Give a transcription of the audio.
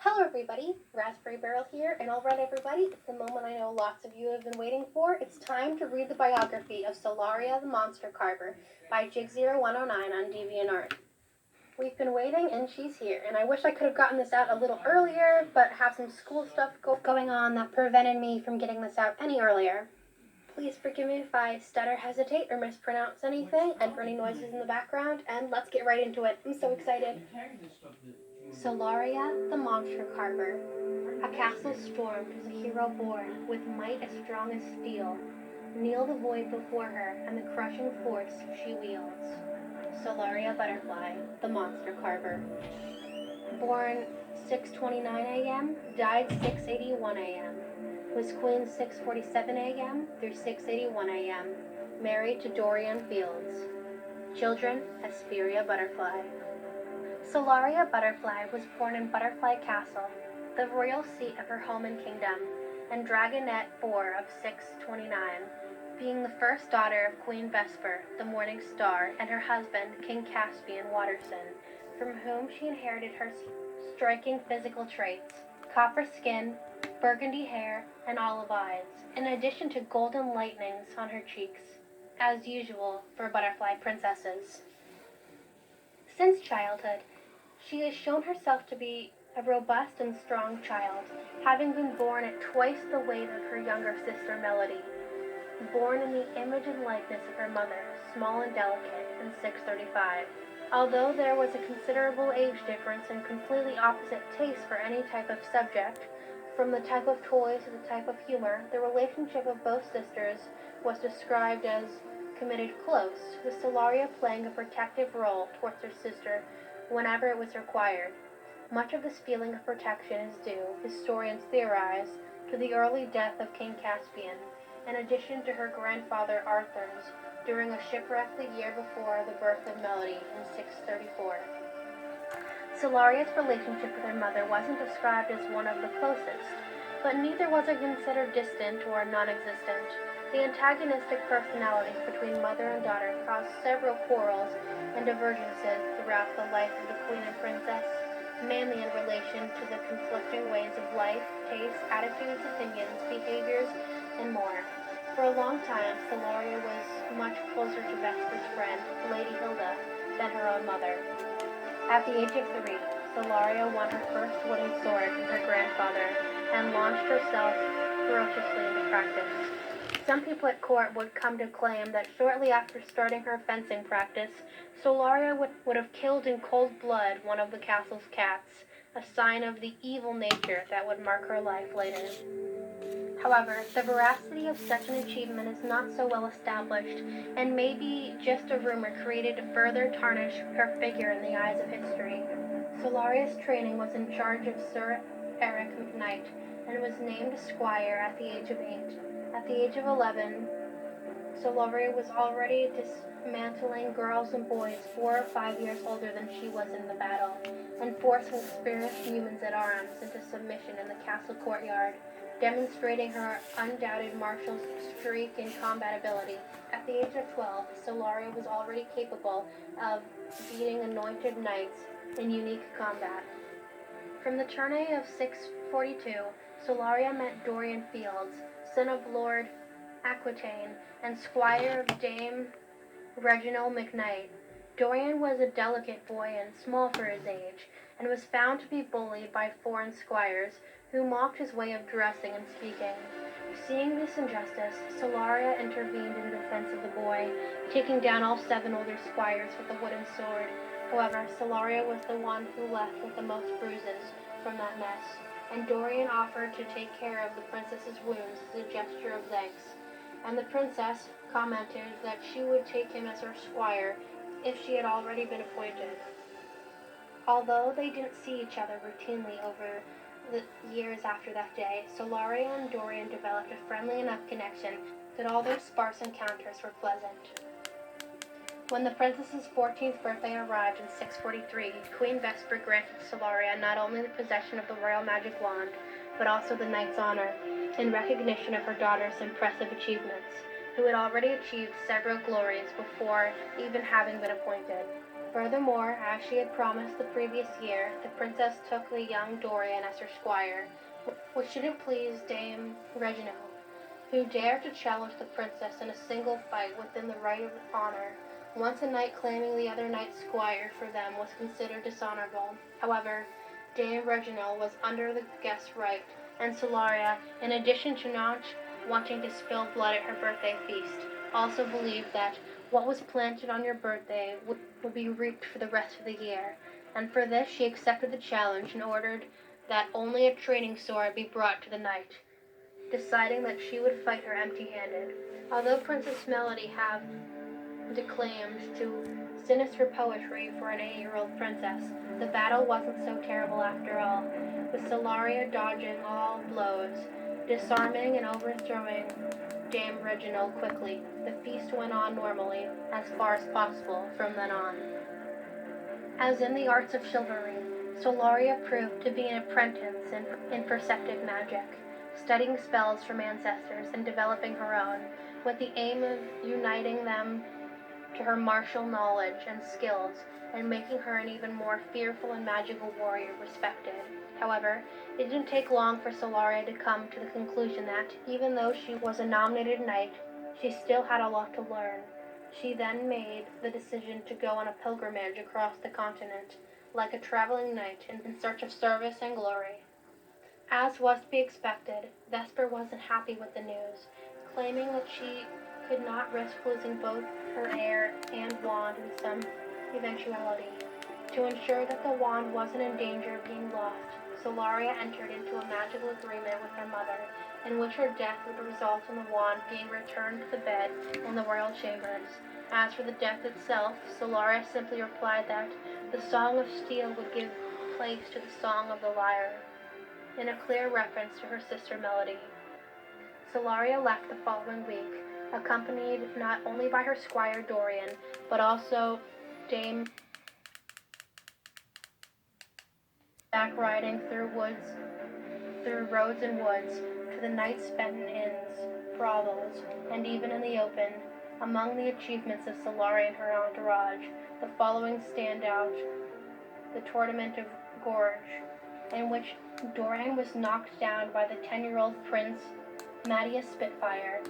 Hello everybody, Raspberry Barrel here, and alright everybody, it's the moment I know lots of you have been waiting for. It's time to read the biography of Solaria the Monster Carver by Jig0109 on DeviantArt. We've been waiting and she's here, and I wish I could have gotten this out a little earlier, but have some school stuff going on that prevented me from getting this out any earlier. Please forgive me if I stutter, hesitate, or mispronounce anything, and for any noises in the background, and let's get right into it. I'm so excited. Solaria the Monster Carver. A castle stormed as a hero born, with might as strong as steel. Kneel the void before her, and the crushing force she wields. Solaria Butterfly, the Monster Carver. Born 6:29 a.m., died 6:81 a.m. Was Queen 6:47 a.m. through 6:81 a.m. Married to Dorian Fields. Children, Hesperia Butterfly. Solaria Butterfly was born in Butterfly Castle, the royal seat of her home and kingdom, and Dragonette 4 of 629, being the first daughter of Queen Vesper, the Morning Star, and her husband, King Caspian Watterson, from whom she inherited her striking physical traits: copper skin, burgundy hair, and olive eyes, in addition to golden lightnings on her cheeks, as usual for butterfly princesses. Since childhood, she has shown herself to be a robust and strong child, having been born at twice the weight of her younger sister Melody. Born in the image and likeness of her mother, small and delicate, in 635. Although there was a considerable age difference and completely opposite tastes for any type of subject, from the type of toys to the type of humor, the relationship of both sisters was described as committed close, with Solaria playing a protective role towards her sister whenever it was required. Much of this feeling of protection is due, historians theorize, to the early death of King Caspian, in addition to her grandfather Arthur's, during a shipwreck the year before the birth of Melody in 634. Solaria's relationship with her mother wasn't described as one of the closest, but neither was it considered distant or non-existent. The antagonistic personalities between mother and daughter caused several quarrels and divergences throughout the life of the queen and princess, mainly in relation to the conflicting ways of life, tastes, attitudes, opinions, behaviors, and more. For a long time, Solaria was much closer to Vesper's friend, Lady Hilda, than her own mother. At the age of 3, Solaria won her first wooden sword from her grandfather and launched herself ferociously into practice. Some people at court would come to claim that shortly after starting her fencing practice, Solaria would have killed in cold blood one of the castle's cats, a sign of the evil nature that would mark her life later. However, the veracity of such an achievement is not so well established, and may be just a rumor created to further tarnish her figure in the eyes of history. Solaria's training was in charge of Sir Eric McKnight, and was named a squire at the age of 8. At the age of 11, Solaria was already dismantling girls and boys 4 or 5 years older than she was in the battle, and forcing experienced humans at arms into submission in the castle courtyard, demonstrating her undoubted martial streak and combat ability. At the age of 12, Solaria was already capable of beating anointed knights in unique combat. From the tourney of 642, Solaria met Dorian Fields, son of Lord Aquitaine and squire of Dame Reginald McKnight. Dorian was a delicate boy and small for his age, and was found to be bullied by foreign squires, who mocked his way of dressing and speaking. Seeing this injustice, Solaria intervened in defense of the boy, taking down all 7 older squires with a wooden sword. However, Solaria was the one who left with the most bruises from that mess, and Dorian offered to take care of the princess's wounds as a gesture of thanks, and the princess commented that she would take him as her squire if she had already been appointed. Although they didn't see each other routinely over the years after that day, Solaria and Dorian developed a friendly enough connection that all their sparse encounters were pleasant. When the princess's 14th birthday arrived in 643, Queen Vesper granted Solaria not only the possession of the royal magic wand, but also the knight's honor, in recognition of her daughter's impressive achievements, who had already achieved several glories before even having been appointed. Furthermore, as she had promised the previous year, the princess took the young Dorian as her squire, which didn't please Dame Reginald, who dared to challenge the princess in a single fight within the right of honor. Once a knight claiming the other knight's squire for them was considered dishonorable. However, Dame Reginald was under the guest's right, and Solaria, in addition to not wanting to spill blood at her birthday feast, also believed that what was planted on your birthday would be reaped for the rest of the year, and for this she accepted the challenge and ordered that only a training sword be brought to the knight, deciding that she would fight her empty-handed. Although Princess Melody had declaimed to sinister poetry for an 8-year-old princess, the battle wasn't so terrible after all, with Solaria dodging all blows, disarming and overthrowing Dame Reginald quickly. The feast went on normally, as far as possible, from then on. As in the arts of chivalry, Solaria proved to be an apprentice in perceptive magic, studying spells from ancestors and developing her own, with the aim of uniting them to her martial knowledge and skills, and making her an even more fearful and magical warrior respected. However, it didn't take long for Solaria to come to the conclusion that, even though she was a nominated knight, she still had a lot to learn. She then made the decision to go on a pilgrimage across the continent, like a traveling knight in search of service and glory. As was to be expected, Vesper wasn't happy with the news, claiming that she could not risk losing both her heir and wand in some eventuality. To ensure that the wand wasn't in danger of being lost, Solaria entered into a magical agreement with her mother, in which her death would result in the wand being returned to the bed in the royal chambers. As for the death itself, Solaria simply replied that the Song of Steel would give place to the Song of the Lyre, in a clear reference to her sister Melody. Solaria left the following week, accompanied not only by her squire Dorian, but also Dame back riding through roads and woods, to the nights spent in inns, brothels, and even in the open. Among the achievements of Solaria and her entourage, the following stand out: the Tournament of Gorge, in which Dorian was knocked down by the 10-year-old Prince Matthias Spitfire,